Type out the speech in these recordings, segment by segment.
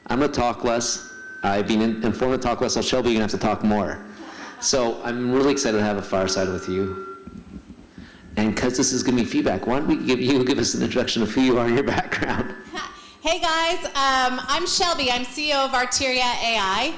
I'm going to talk less. I've been informed to talk less, so Shelby, you're going to have to talk more. So I'm really excited to have a fireside with you. And because this is going to be feedback, why don't we give us an introduction of who you are and your background. Hey guys, I'm Shelby. I'm CEO of Arteria AI.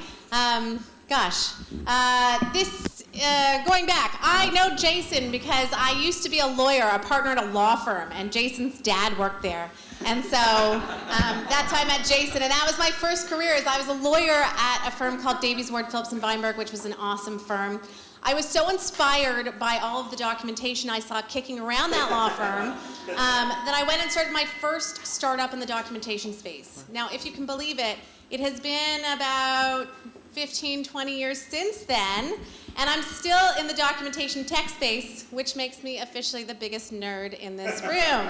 Going back, I know Jason because I used to be a lawyer, a partner at a law firm, and Jason's dad worked there. And so that's how I met Jason, and that was my first career. As I was a lawyer at a firm called Davies, Ward, Phillips & Weinberg, which was an awesome firm. I was so inspired by all of the documentation I saw kicking around that law firm that I went and started my first startup in the documentation space. Now, if you can believe it, it has been about 15, 20 years since then, and I'm still in the documentation tech space, which makes me officially the biggest nerd in this room.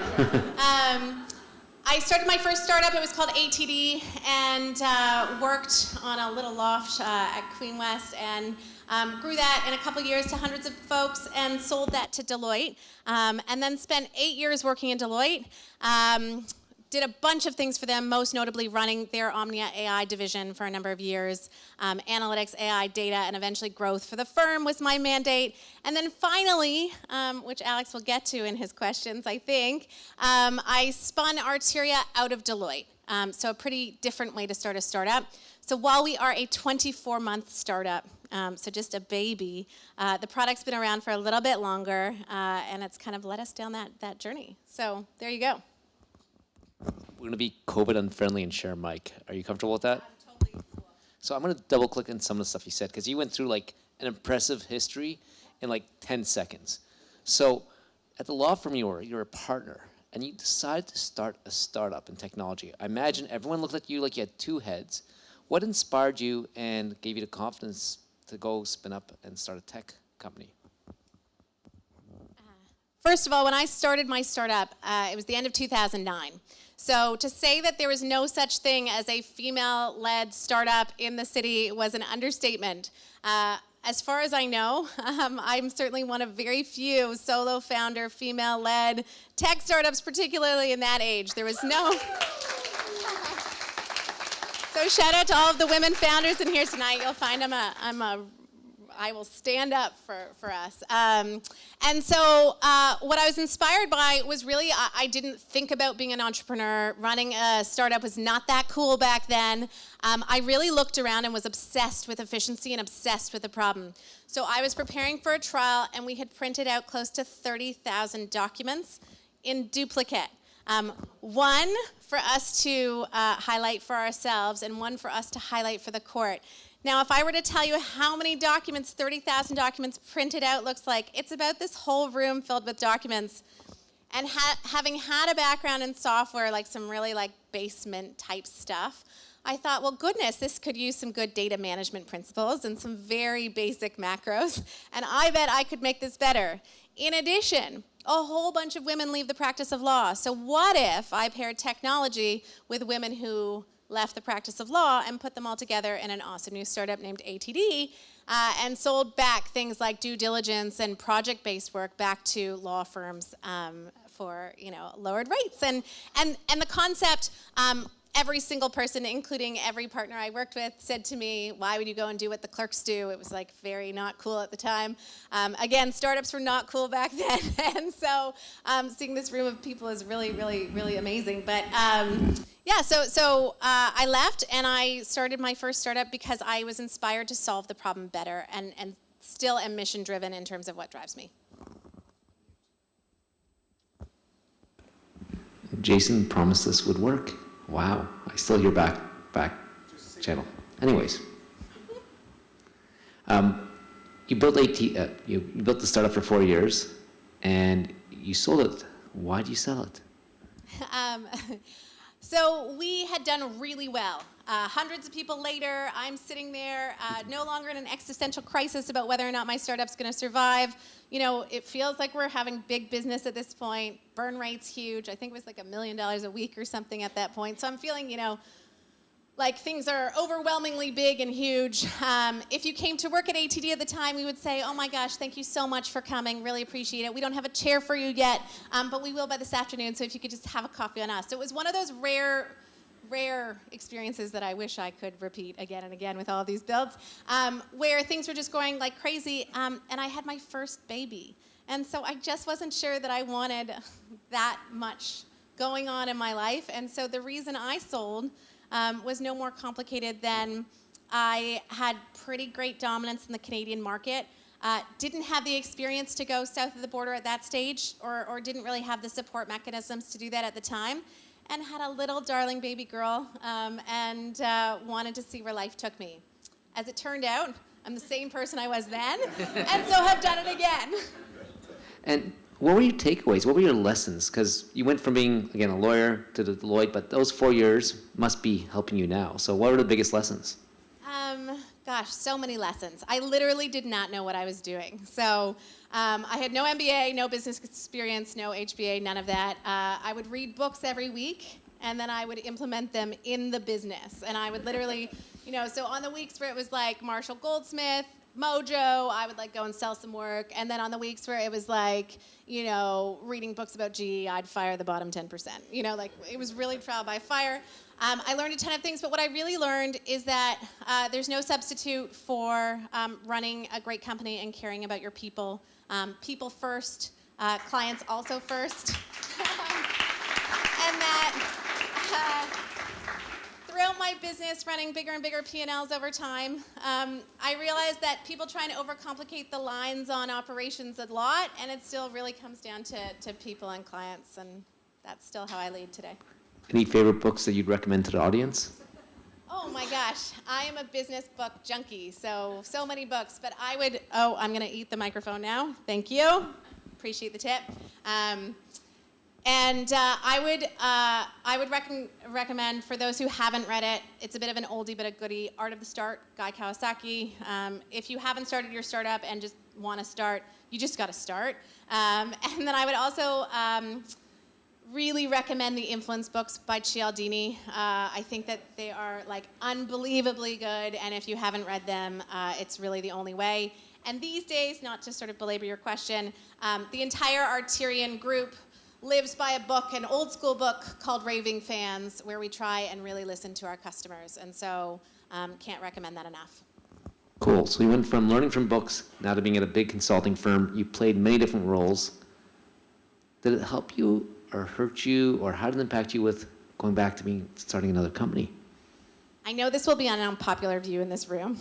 I started my first startup, it was called ATD, and worked on a little loft at Queen West, and grew that in a couple years to hundreds of folks, and sold that to Deloitte, and then spent 8 years working in Deloitte. Did a bunch of things for them, most notably running their Omnia AI division for a number of years. Analytics, AI, data, and eventually growth for the firm was my mandate. And then finally, which Alex will get to in his questions, I think, I spun Arteria out of Deloitte. So a pretty different way to start a startup. So while we are a 24-month startup, so just a baby, the product's been around for a little bit longer, and it's kind of led us down that journey. So there you go. We're going to be COVID unfriendly and share a mic. Are you comfortable with that? I'm totally cool. So I'm going to double click on some of the stuff you said, because you went through like an impressive history in like 10 seconds. So at the law firm you're a partner, and you decided to start a startup in technology. I imagine everyone looked at you like you had two heads. What inspired you and gave you the confidence to go spin up and start a tech company? First of all, when I started my startup, it was the end of 2009. So to say that there was no such thing as a female-led startup in the city was an understatement. As far as I know, I'm certainly one of very few solo founder, female-led tech startups, particularly in that age. There was no... So shout out to all of the women founders in here tonight. You'll find I will stand up for us. And so what I was inspired by was really, I didn't think about being an entrepreneur. Running a startup was not that cool back then. I really looked around and was obsessed with efficiency and obsessed with the problem. So I was preparing for a trial, and we had printed out close to 30,000 documents in duplicate. One for us to highlight for ourselves, and one for us to highlight for the court. Now, if I were to tell you how many documents, 30,000 documents printed out looks like, it's about this whole room filled with documents. And having had a background in software, like some really like basement type stuff, I thought, well, goodness, this could use some good data management principles and some very basic macros, and I bet I could make this better. In addition, a whole bunch of women leave the practice of law. So what if I paired technology with women who left the practice of law and put them all together in an awesome new startup named ATD, and sold back things like due diligence and project-based work back to law firms for lowered rates. And the concept, every single person, including every partner I worked with, said to me, why would you go and do what the clerks do? It was like very not cool at the time. Again, startups were not cool back then. And so seeing this room of people is really, really, really amazing. But yeah, so I left and I started my first startup because I was inspired to solve the problem better, and still am mission driven in terms of what drives me. Jason promised this would work. Wow, I still hear back channel. Anyways, you built you built the startup for 4 years, and you sold it. Why did you sell it? So we had done really well. Hundreds of people later, I'm sitting there, no longer in an existential crisis about whether or not my startup's going to survive. It feels like we're having big business at this point. Burn rate's huge. I think it was like $1 million a week or something at that point. So I'm feeling, like things are overwhelmingly big and huge. If you came to work at ATD at the time, we would say, oh my gosh, thank you so much for coming. Really appreciate it. We don't have a chair for you yet, but we will by this afternoon. So if you could just have a coffee on us. So it was one of those rare rare experiences that I wish I could repeat again and again with all of these builds, where things were just going like crazy, and I had my first baby. And so I just wasn't sure that I wanted that much going on in my life. And so the reason I sold was no more complicated than I had pretty great dominance in the Canadian market, didn't have the experience to go south of the border at that stage, or didn't really have the support mechanisms to do that at the time, and had a little darling baby girl, and wanted to see where life took me. As it turned out, I'm the same person I was then, and so have done it again. And what were your takeaways? What were your lessons? Because you went from being, again, a lawyer to Deloitte, but those 4 years must be helping you now. So what were the biggest lessons? Gosh, so many lessons. I literally did not know what I was doing. So I had no MBA, no business experience, no HBA, none of that. I would read books every week, and then I would implement them in the business. And I would literally, so on the weeks where it was like Marshall Goldsmith, Mojo, I would like go and sell some work. And then on the weeks where it was like, reading books about GE, I'd fire the bottom 10%. Like it was really trial by fire. I learned a ton of things, but what I really learned is that there's no substitute for running a great company and caring about your people. People first, clients also first. And that throughout my business, running bigger and bigger P&Ls over time, I realized that people try to overcomplicate the lines on operations a lot, and it still really comes down to people and clients, and that's still how I lead today. Any favorite books that you'd recommend to the audience? Oh my gosh, I am a business book junkie, so many books, but I'm gonna eat the microphone now, thank you, appreciate the tip. I would recommend, for those who haven't read it, it's a bit of an oldie but a goodie, Art of the Start, Guy Kawasaki. If you haven't started your startup and just wanna start, you just gotta start. And then I would also, really recommend the Influence books by Cialdini. I think that they are like unbelievably good, and if you haven't read them, it's really the only way. And these days, not to sort of belabor your question, the entire Arterian group lives by a book, an old school book called Raving Fans, where we try and really listen to our customers. And so can't recommend that enough. Cool. So you went from learning from books now to being at a big consulting firm. You played many different roles. Did it help you or hurt you, or how did it impact you with going back to starting another company? I know this will be an unpopular view in this room,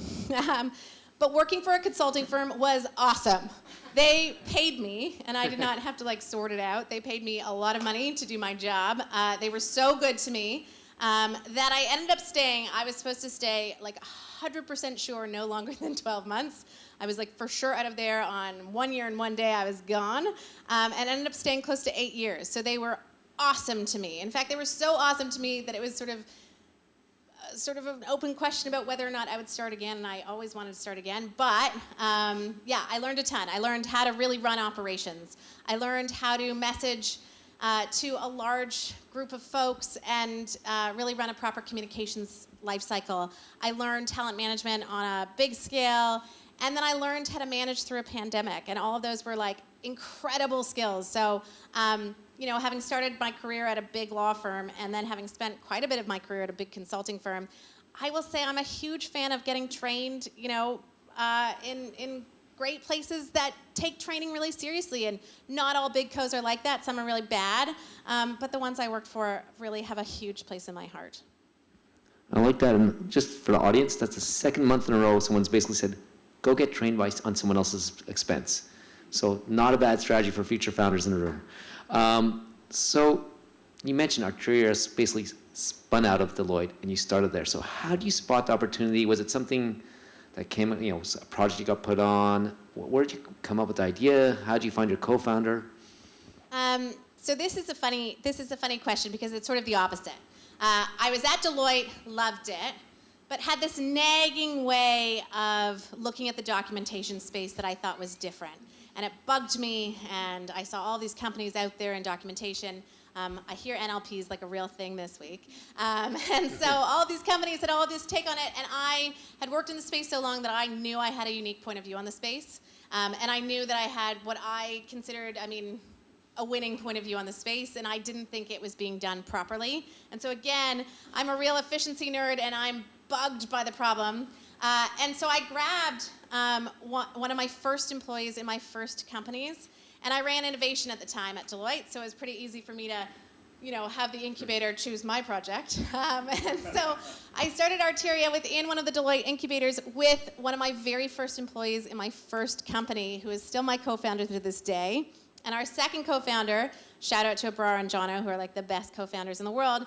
but working for a consulting firm was awesome. They paid me, and I did not have to sort it out. They paid me a lot of money to do my job. They were so good to me that I ended up staying. I was supposed to stay 100% sure no longer than 12 months. I was for sure out of there on 1 year and 1 day I was gone, and ended up staying close to 8 years. So they were awesome to me. In fact, they were so awesome to me that it was sort of an open question about whether or not I would start again, and I always wanted to start again. But I learned a ton. I learned how to really run operations. I learned how to message to a large group of folks and really run a proper communications life cycle. I learned talent management on a big scale. And then I learned how to manage through a pandemic, and all of those were incredible skills. So, having started my career at a big law firm and then having spent quite a bit of my career at a big consulting firm, I will say I'm a huge fan of getting trained, in great places that take training really seriously. And not all big cos are like that. Some are really bad, but the ones I worked for really have a huge place in my heart. I like that. And just for the audience, that's the second month in a row someone's basically said, go get trained on someone else's expense. So not a bad strategy for future founders in the room. So you mentioned Arteria basically spun out of Deloitte and you started there. So how do you spot the opportunity? Was it something that came, was a project you got put on? Where did you come up with the idea? How did you find your co-founder? So this is a funny question because it's sort of the opposite. I was at Deloitte, loved it, but had this nagging way of looking at the documentation space that I thought was different. And it bugged me, and I saw all these companies out there in documentation. I hear NLP is a real thing this week. And so all these companies had all this take on it, and I had worked in the space so long that I knew I had a unique point of view on the space. And I knew that I had what I considered, a winning point of view on the space, and I didn't think it was being done properly. And so again, I'm a real efficiency nerd, and I'm bugged by the problem. And so I grabbed one of my first employees in my first companies, and I ran innovation at the time at Deloitte, so it was pretty easy for me to have the incubator choose my project. And so I started Arteria within one of the Deloitte incubators with one of my very first employees in my first company, who is still my co-founder to this day. And our second co-founder, shout out to Abrara and Jono, who are like the best co-founders in the world.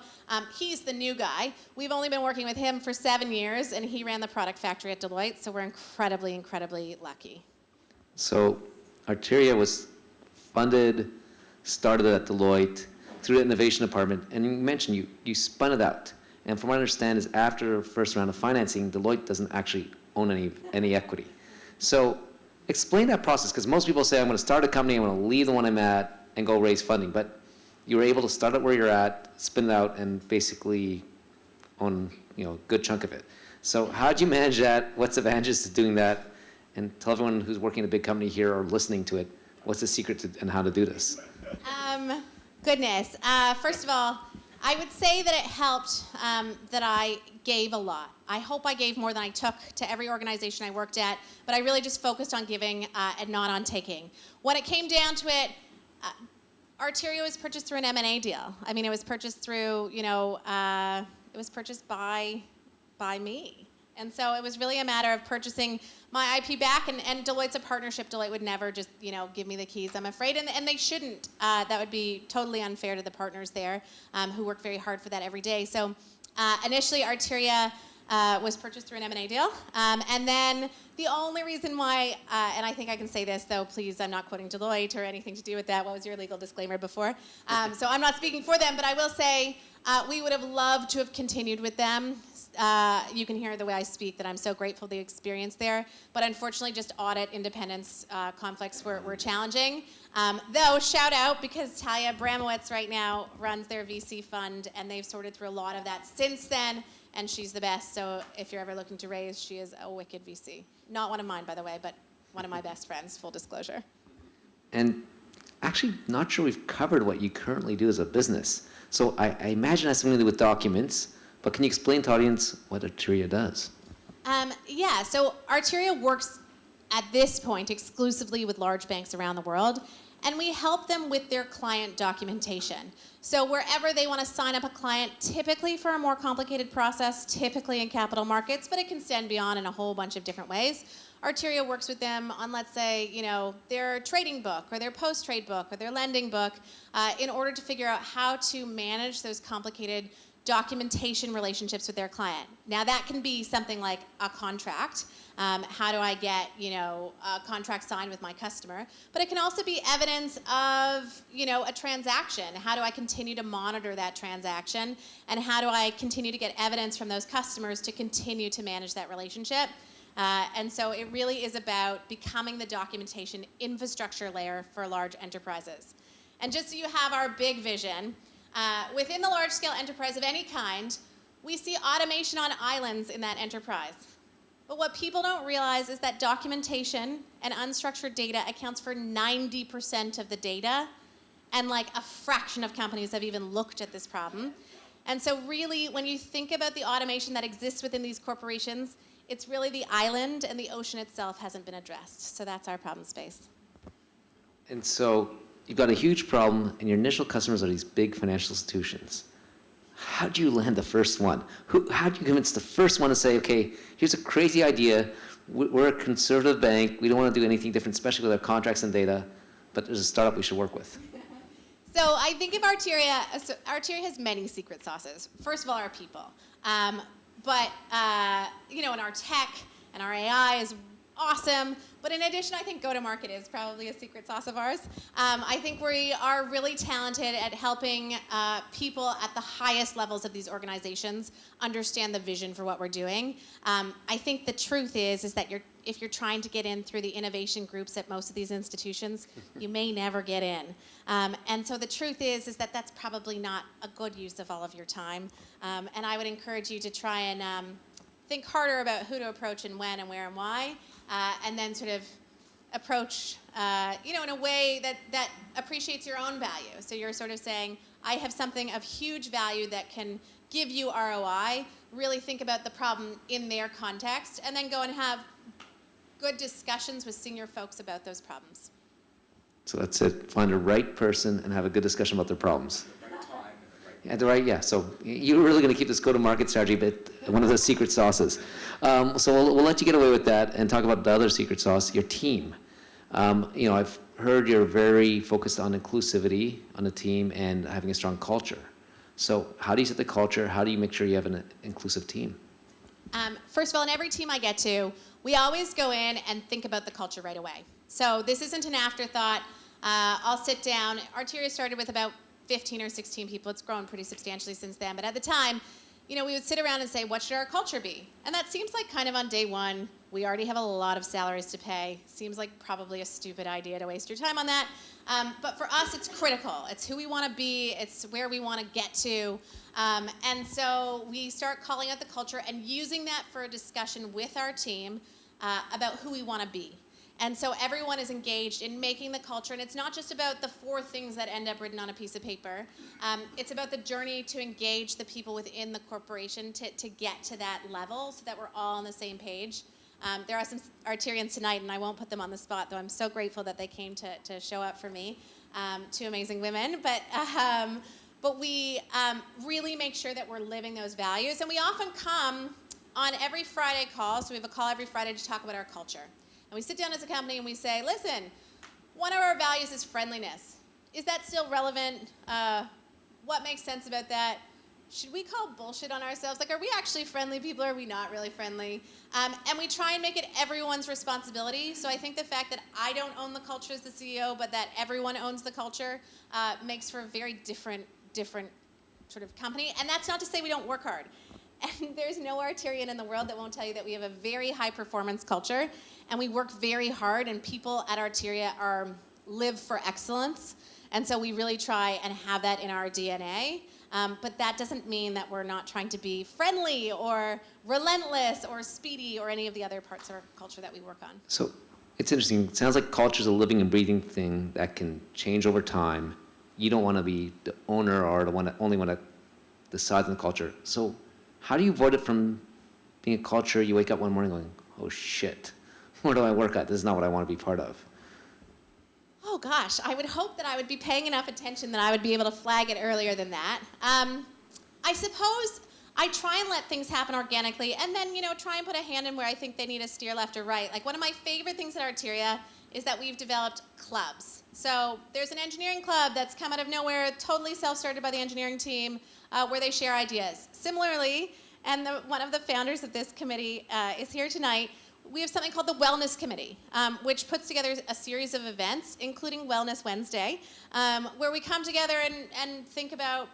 He's the new guy. We've only been working with him for 7 years, and he ran the product factory at Deloitte, so we're incredibly, incredibly lucky. So Arteria was funded, started at Deloitte, through the innovation department, and you mentioned you spun it out. And from what I understand is after the first round of financing, Deloitte doesn't actually own any equity. So explain that process, because most people say, I'm going to start a company, I'm going to leave the one I'm at and go raise funding. But you were able to start it where you're at, spin it out, and basically own a good chunk of it. So how did you manage that? What's the advantages to doing that? And tell everyone who's working in a big company here or listening to it, what's the secret to, and how to do this? Goodness. First of all, I would say that it helped that I gave a lot. I hope I gave more than I took to every organization I worked at, but I really just focused on giving and not on taking. When it came down to it, Arteria was purchased through an M&A deal. I mean, it was purchased through, it was purchased by me. And so it was really a matter of purchasing my IP back, and Deloitte's a partnership. Deloitte would never just, give me the keys, I'm afraid, and they shouldn't. That would be totally unfair to the partners there, who work very hard for that every day. So initially, Arteria was purchased through an M&A deal, and then the only reason why, and I think I can say this, though, please, I'm not quoting Deloitte or anything to do with that. What was your legal disclaimer before? So I'm not speaking for them, but I will say we would have loved to have continued with them. You can hear the way I speak that I'm so grateful for the experience there. But unfortunately, just audit independence conflicts were challenging. Though, shout out, because Talia Bramowitz right now runs their VC fund, and they've sorted through a lot of that since then, and she's the best. So if you're ever looking to raise, she is a wicked VC. Not one of mine, by the way, but one of my best friends, full disclosure. And actually, not sure we've covered what you currently do as a business. So I imagine that's something to do with documents. But can you explain to the audience what Arteria does? Yeah, so Arteria works at this point exclusively with large banks around the world, and we help them with their client documentation. So wherever they want to sign up a client, typically for a more complicated process, typically in capital markets, but it can extend beyond in a whole bunch of different ways. Arteria works with them on, let's say, their trading book or their post-trade book or their lending book in order to figure out how to manage those complicated documentation relationships with their client. Now that can be something like a contract. How do I get, a contract signed with my customer? But it can also be evidence of, a transaction. How do I continue to monitor that transaction? And how do I continue to get evidence from those customers to continue to manage that relationship? And so it really is about becoming the documentation infrastructure layer for large enterprises. And just so you have our big vision, within the large-scale enterprise of any kind, we see automation on islands in that enterprise. But what people don't realize is that documentation and unstructured data accounts for 90% of the data, and like a fraction of companies have even looked at this problem. And so really, when you think about the automation that exists within these corporations, it's really the island, and the ocean itself hasn't been addressed. So that's our problem space. And so you've got a huge problem, and your initial customers are these big financial institutions. How do you land the first one? How do you convince the first one to say, okay, here's a crazy idea. We're a conservative bank. We don't want to do anything different, especially with our contracts and data, but there's a startup we should work with. So I think of Arteria, Arteria has many secret sauces. First of all, our people. But and our tech and our AI is awesome. But in addition, I think go-to-market is probably a secret sauce of ours. I think we are really talented at helping people at the highest levels of these organizations understand the vision for what we're doing. I think the truth is that if you're trying to get in through the innovation groups at most of these institutions, you may never get in. And so the truth is that that's probably not a good use of all of your time. And I would encourage you to try and think harder about who to approach and when and where and why, and then sort of approach, in a way that appreciates your own value. So you're sort of saying, I have something of huge value that can give you ROI, really think about the problem in their context, and then go and have good discussions with senior folks about those problems. So that's it. Find the right person and have a good discussion about their problems. At the right, yeah. So you're really going to keep this go-to-market strategy, but one of the secret sauces. So we'll let you get away with that and talk about the other secret sauce, your team. I've heard you're very focused on inclusivity on the team and having a strong culture. So how do you set the culture? How do you make sure you have an inclusive team? First of all, in every team I get to, we always go in and think about the culture right away. So this isn't an afterthought. I'll sit down. Arteria started with about 15 or 16 people. It's grown pretty substantially since then. But at the time, we would sit around and say, what should our culture be? And that seems like kind of on day one, we already have a lot of salaries to pay. Seems like probably a stupid idea to waste your time on that. But for us, it's critical. It's who we want to be. It's where we want to get to. And so we start calling out the culture and using that for a discussion with our team about who we want to be. And so everyone is engaged in making the culture, and it's not just about the 4 things that end up written on a piece of paper. It's about the journey to engage the people within the corporation to get to that level so that we're all on the same page. There are some Arterians tonight, and I won't put them on the spot, though I'm so grateful that they came to show up for me. 2 amazing women. But we really make sure that we're living those values. And we often come on every Friday call, so we have a call every Friday to talk about our culture. And we sit down as a company and we say, listen, one of our values is friendliness. Is that still relevant? What makes sense about that? Should we call bullshit on ourselves? Like, are we actually friendly people or are we not really friendly? And we try and make it everyone's responsibility. So I think the fact that I don't own the culture as the CEO, but that everyone owns the culture makes for a very different sort of company. And that's not to say we don't work hard. And there's no Arterian in the world that won't tell you that we have a very high performance culture and we work very hard, and people at Arteria live for excellence. And so we really try and have that in our DNA. But that doesn't mean that we're not trying to be friendly or relentless or speedy or any of the other parts of our culture that we work on. So it's interesting. It sounds like culture is a living and breathing thing that can change over time. You don't want to be the owner or the one that only want to decide on the culture. So how do you avoid it from being a culture you wake up one morning going, oh shit, where do I work at? This is not what I want to be part of. Oh gosh, I would hope that I would be paying enough attention that I would be able to flag it earlier than that. I suppose I try and let things happen organically and then, try and put a hand in where I think they need to steer left or right. Like one of my favorite things at Arteria is that we've developed clubs. So there's an engineering club that's come out of nowhere, totally self-started by the engineering team, where they share ideas. Similarly, and one of the founders of this committee is here tonight, we have something called the Wellness Committee, which puts together a series of events, including Wellness Wednesday, where we come together and think about,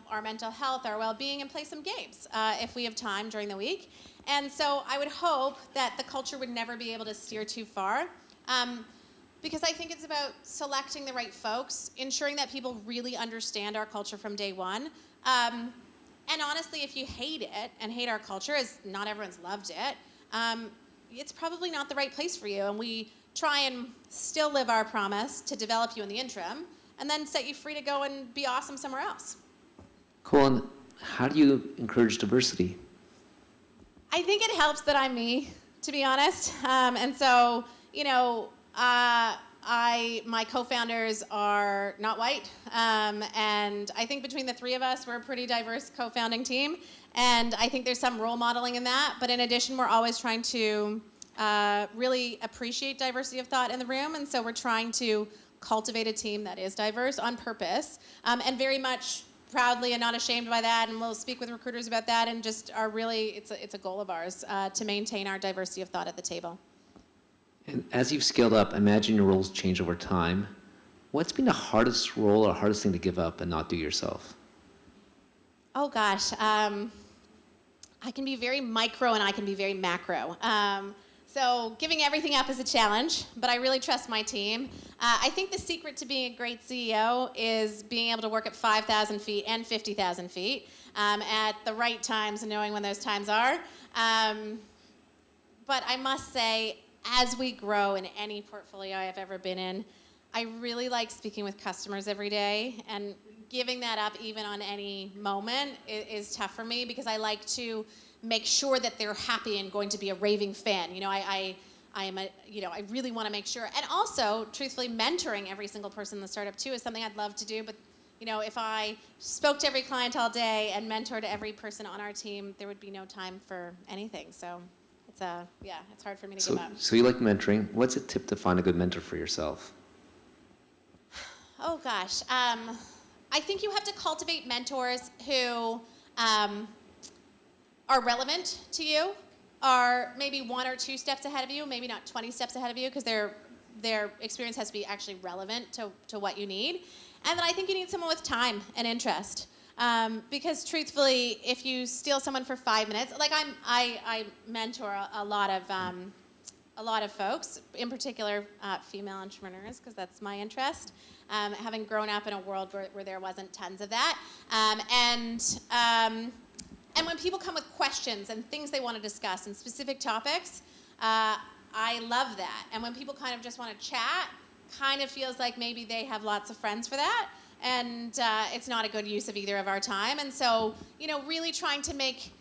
our mental health, our well-being, and play some games if we have time during the week. And so I would hope that the culture would never be able to steer too far, because I think it's about selecting the right folks, ensuring that people really understand our culture from day one. And honestly, if you hate it and hate our culture, as not everyone's loved it, it's probably not the right place for you. And we try and still live our promise to develop you in the interim and then set you free to go and be awesome somewhere else. Cool. And how do you encourage diversity? I think it helps that I'm me, to be honest. And so, my co-founders are not white, and I think between the 3 of us, we're a pretty diverse co-founding team, and I think there's some role modeling in that, but in addition, we're always trying to really appreciate diversity of thought in the room, and so we're trying to cultivate a team that is diverse on purpose, and very much proudly and not ashamed by that, and we'll speak with recruiters about that, and just are really, it's a goal of ours to maintain our diversity of thought at the table. And as you've scaled up, imagine your roles change over time. What's been the hardest role or hardest thing to give up and not do yourself? Oh gosh, I can be very micro and I can be very macro. So giving everything up is a challenge, but I really trust my team. I think the secret to being a great CEO is being able to work at 5,000 feet and 50,000 feet at the right times and knowing when those times are. But I must say, as we grow in any portfolio I've ever been in, I really like speaking with customers every day, and giving that up even on any moment is tough for me, because I like to make sure that they're happy and going to be a raving fan. I really want to make sure. And also, truthfully, mentoring every single person in the startup too is something I'd love to do, but if I spoke to every client all day and mentored every person on our team, there would be no time for anything. So it's hard for me to give up. So you like mentoring. What's a tip to find a good mentor for yourself? Oh gosh. I think you have to cultivate mentors who are relevant to you, are maybe 1 or 2 steps ahead of you, maybe not 20 steps ahead of you, because their experience has to be actually relevant to what you need. And then I think you need someone with time and interest. Because truthfully, if you steal someone for 5 minutes, like I mentor a lot of folks, in particular female entrepreneurs, because that's my interest, having grown up in a world where there wasn't tons of that. And when people come with questions and things they want to discuss and specific topics, I love that. And when people kind of just want to chat, kind of feels like maybe they have lots of friends for that, and it's not a good use of either of our time. And so, really trying to make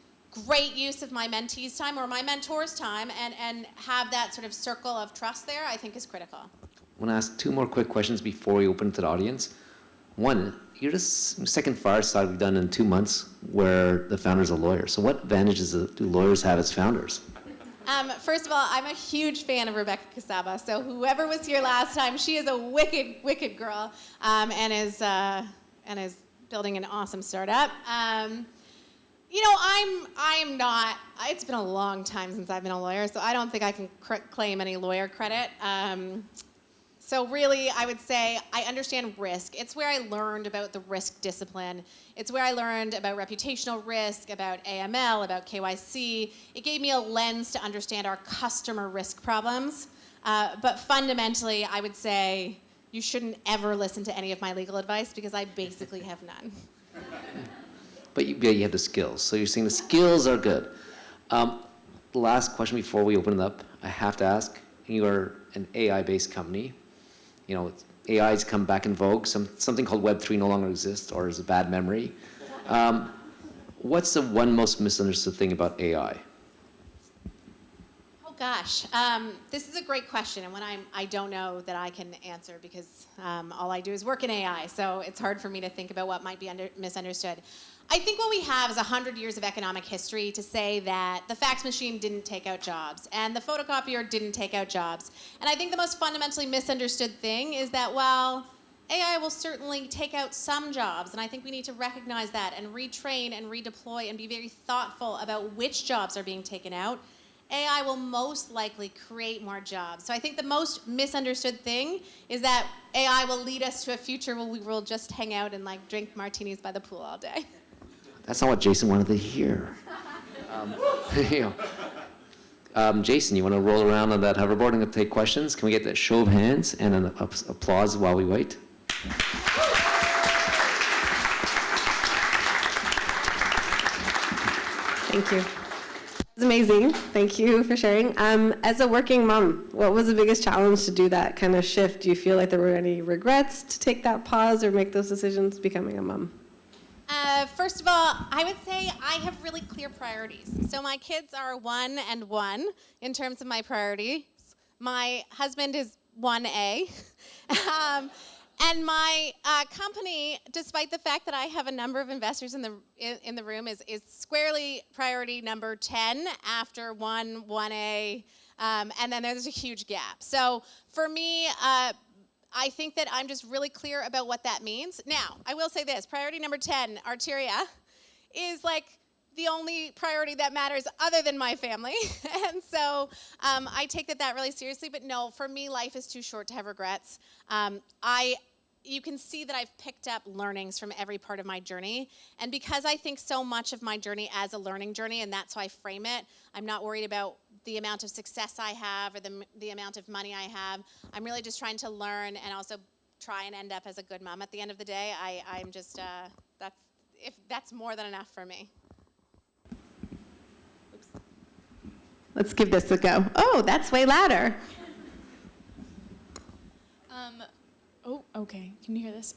great use of my mentee's time or my mentor's time, and have that sort of circle of trust there, I think is critical. I want to ask 2 more quick questions before we open to the audience. One, you're the second Fireside we've done in 2 months where the founder's a lawyer. So what advantages do lawyers have as founders? First of all, I'm a huge fan of Rebecca Casaba. So whoever was here last time, she is a wicked, wicked girl, and is building an awesome startup. I'm not. It's been a long time since I've been a lawyer, so I don't think I can claim any lawyer credit. So really, I would say I understand risk. It's where I learned about the risk discipline. It's where I learned about reputational risk, about AML, about KYC. It gave me a lens to understand our customer risk problems. But fundamentally, I would say you shouldn't ever listen to any of my legal advice, because I basically have none. But you have the skills. So you're saying the skills are good. Last question before we open it up. I have to ask, you are an AI-based company. AI's come back in vogue. Something called Web3 no longer exists, or is a bad memory. What's the one most misunderstood thing about AI? Oh gosh, this is a great question, and one I don't know that I can answer, because all I do is work in AI, so it's hard for me to think about what might be misunderstood. I think what we have is 100 years of economic history to say that the fax machine didn't take out jobs and the photocopier didn't take out jobs. And I think the most fundamentally misunderstood thing is that while AI will certainly take out some jobs, and I think we need to recognize that and retrain and redeploy and be very thoughtful about which jobs are being taken out, AI will most likely create more jobs. So I think the most misunderstood thing is that AI will lead us to a future where we will just hang out and drink martinis by the pool all day. That's not what Jason wanted to hear. Jason, you want to roll around on that hoverboard and take questions? Can we get that show of hands and an applause while we wait? Thank you. It's amazing. Thank you for sharing. As a working mom, what was the biggest challenge to do that kind of shift? Do you feel like there were any regrets to take that pause or make those decisions becoming a mom? First of all, I would say I have really clear priorities. So my kids are 1 and 1 in terms of my priorities. My husband is 1A. And my company, despite the fact that I have a number of investors in the room, is squarely priority number 10 after 1A, and then there's a huge gap. So for me, I think that I'm just really clear about what that means. Now, I will say this, priority number 10, Arteria, is the only priority that matters other than my family. And so I take that really seriously, but no, for me, life is too short to have regrets. You can see that I've picked up learnings from every part of my journey. And because I think so much of my journey as a learning journey, and that's how I frame it, I'm not worried about the amount of success I have or the amount of money I have. I'm really just trying to learn and also try and end up as a good mom. At the end of the day, I'm just, that's more than enough for me. Oops. Let's give this a go. Oh, that's way louder. Oh, okay. Can you hear this?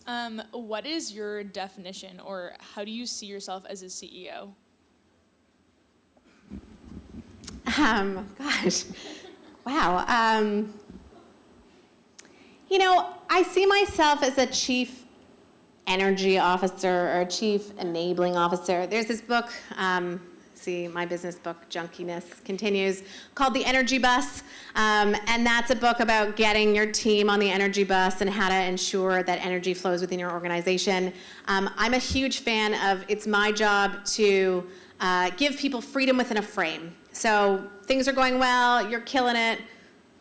What is your definition, or how do you see yourself as a CEO? Gosh, wow. I see myself as a chief energy officer or chief enabling officer. There's this book, my business book, Junkiness Continues, called The Energy Bus. And that's a book about getting your team on the energy bus and how to ensure that energy flows within your organization. I'm a huge fan of, it's my job to give people freedom within a frame. So things are going well, you're killing it.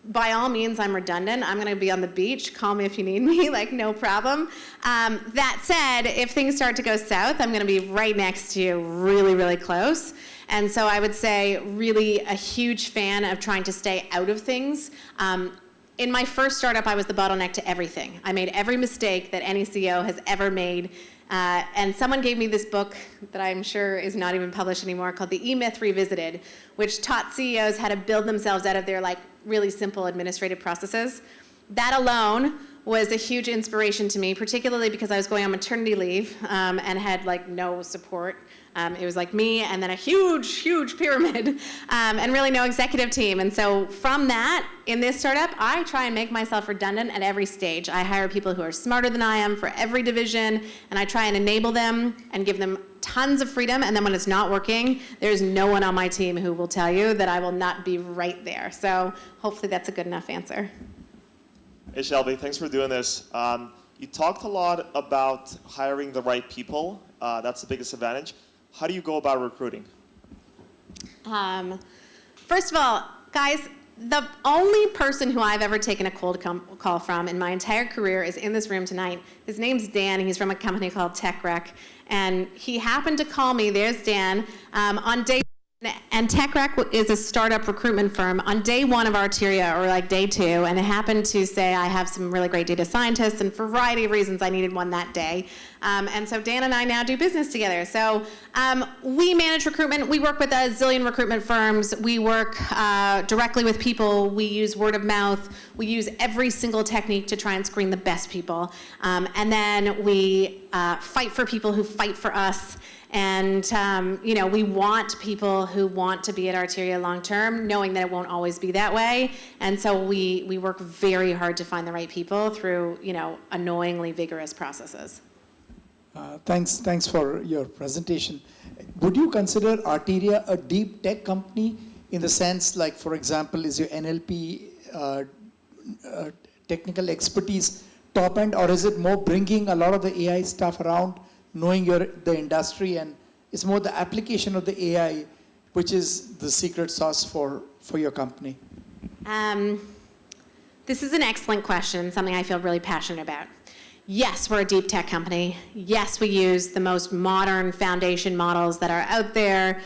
By all means, I'm redundant. I'm going to be on the beach. Call me if you need me, no problem. That said, if things start to go south, I'm going to be right next to you, really, really close. And so I would say really a huge fan of trying to stay out of things. In my first startup, I was the bottleneck to everything. I made every mistake that any CEO has ever made. And someone gave me this book that I'm sure is not even published anymore called The E-Myth Revisited, which taught CEOs how to build themselves out of their really simple administrative processes. That alone was a huge inspiration to me, particularly because I was going on maternity leave and had no support. It was me and then a huge, huge pyramid and really no executive team. And so from that, in this startup, I try and make myself redundant at every stage. I hire people who are smarter than I am for every division, and I try and enable them and give them tons of freedom. And then when it's not working, there's no one on my team who will tell you that I will not be right there. So hopefully that's a good enough answer. Hey, Shelby, thanks for doing this. You talked a lot about hiring the right people. That's the biggest advantage. How do you go about recruiting? First of all, guys, the only person who I've ever taken a cold call from in my entire career is in this room tonight. His name's Dan. He's from a company called TechRec. And he happened to call me, there's Dan, on day and TechRec is a startup recruitment firm. On day one of Arteria, or day two, and it happened to say I have some really great data scientists, and for a variety of reasons I needed one that day. And so Dan and I now do business together. So we manage recruitment. We work with a zillion recruitment firms. We work directly with people. We use word of mouth. We use every single technique to try and screen the best people. And then we fight for people who fight for us. And we want people who want to be at Arteria long term, knowing that it won't always be that way. And so we work very hard to find the right people through annoyingly vigorous processes. Thanks for your presentation. Would you consider Arteria a deep tech company in the sense, for example, is your NLP technical expertise top end, or is it more bringing a lot of the AI stuff around, knowing the industry, and it's more the application of the AI, which is the secret sauce for your company? This is an excellent question, something I feel really passionate about. Yes, we're a deep tech company. Yes, we use the most modern foundation models that are out there.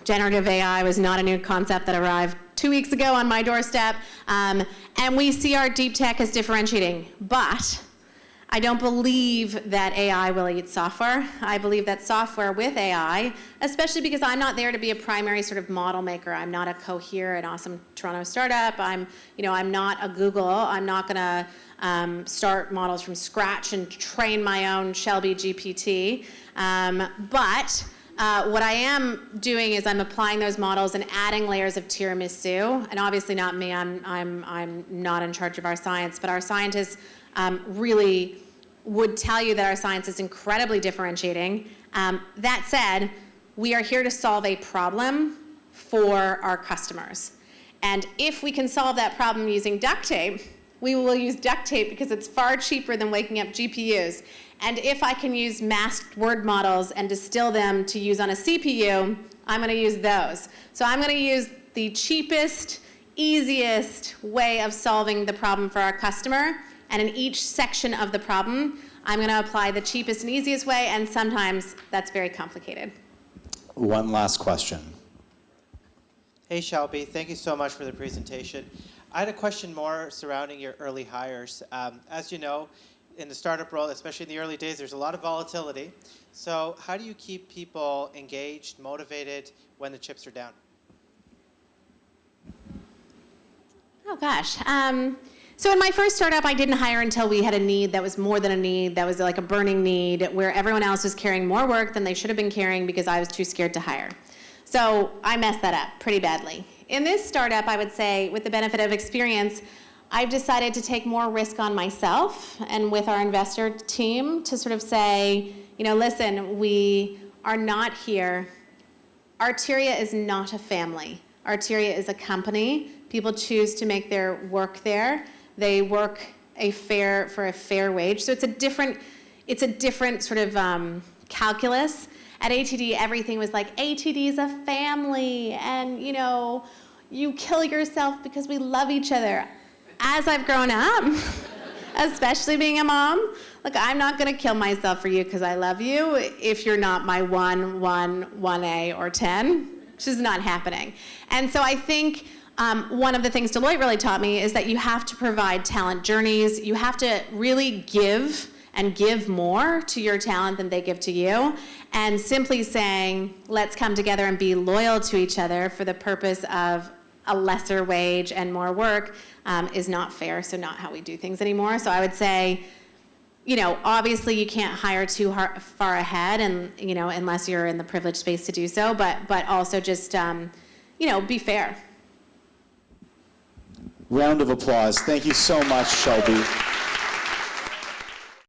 Generative AI was not a new concept that arrived 2 weeks ago on my doorstep. And we see our deep tech as differentiating. But I don't believe that AI will eat software. I believe that software with AI, especially because I'm not there to be a primary sort of model maker. I'm not a Cohere, an awesome Toronto startup. I'm not a Google. I'm not going to start models from scratch and train my own Shelby GPT. But what I am doing is I'm applying those models and adding layers of tiramisu. And obviously not me. I'm not in charge of our science, but our scientists really would tell you that our science is incredibly differentiating. That said, we are here to solve a problem for our customers. And if we can solve that problem using duct tape, we will use duct tape because it's far cheaper than waking up GPUs. And if I can use masked word models and distill them to use on a CPU, I'm going to use those. So I'm going to use the cheapest, easiest way of solving the problem for our customer. And in each section of the problem, I'm going to apply the cheapest and easiest way, and sometimes that's very complicated. One last question. Hey, Shelby, thank you so much for the presentation. I had a question more surrounding your early hires. As you know, in the startup world, especially in the early days, there's a lot of volatility. So how do you keep people engaged, motivated when the chips are down? Oh gosh. So in my first startup, I didn't hire until we had a need that was more than a need, that was like a burning need, where everyone else was carrying more work than they should have been carrying because I was too scared to hire. So I messed that up pretty badly. In this startup, I would say, with the benefit of experience, I've decided to take more risk on myself and with our investor team to sort of say, you know, listen, we are not here. Arteria is not a family. Arteria is a company. People choose to make their work there. They work for a fair wage. So it's a different sort of calculus. At ATD, everything was like, ATD is a family, and you know, you kill yourself because we love each other. As I've grown up, especially being a mom, look, I'm not gonna kill myself for you because I love you if you're not my 1A, or 10, which is not happening. And so I think one of the things Deloitte really taught me is that you have to provide talent journeys. You have to really give and give more to your talent than they give to you. And simply saying, let's come together and be loyal to each other for the purpose of a lesser wage and more work is not fair, so not how we do things anymore. So I would say, you know, obviously you can't hire too far ahead, and you know, unless you're in the privileged space to do so, but also just, you know, be fair. Round of applause. Thank you so much, Shelby.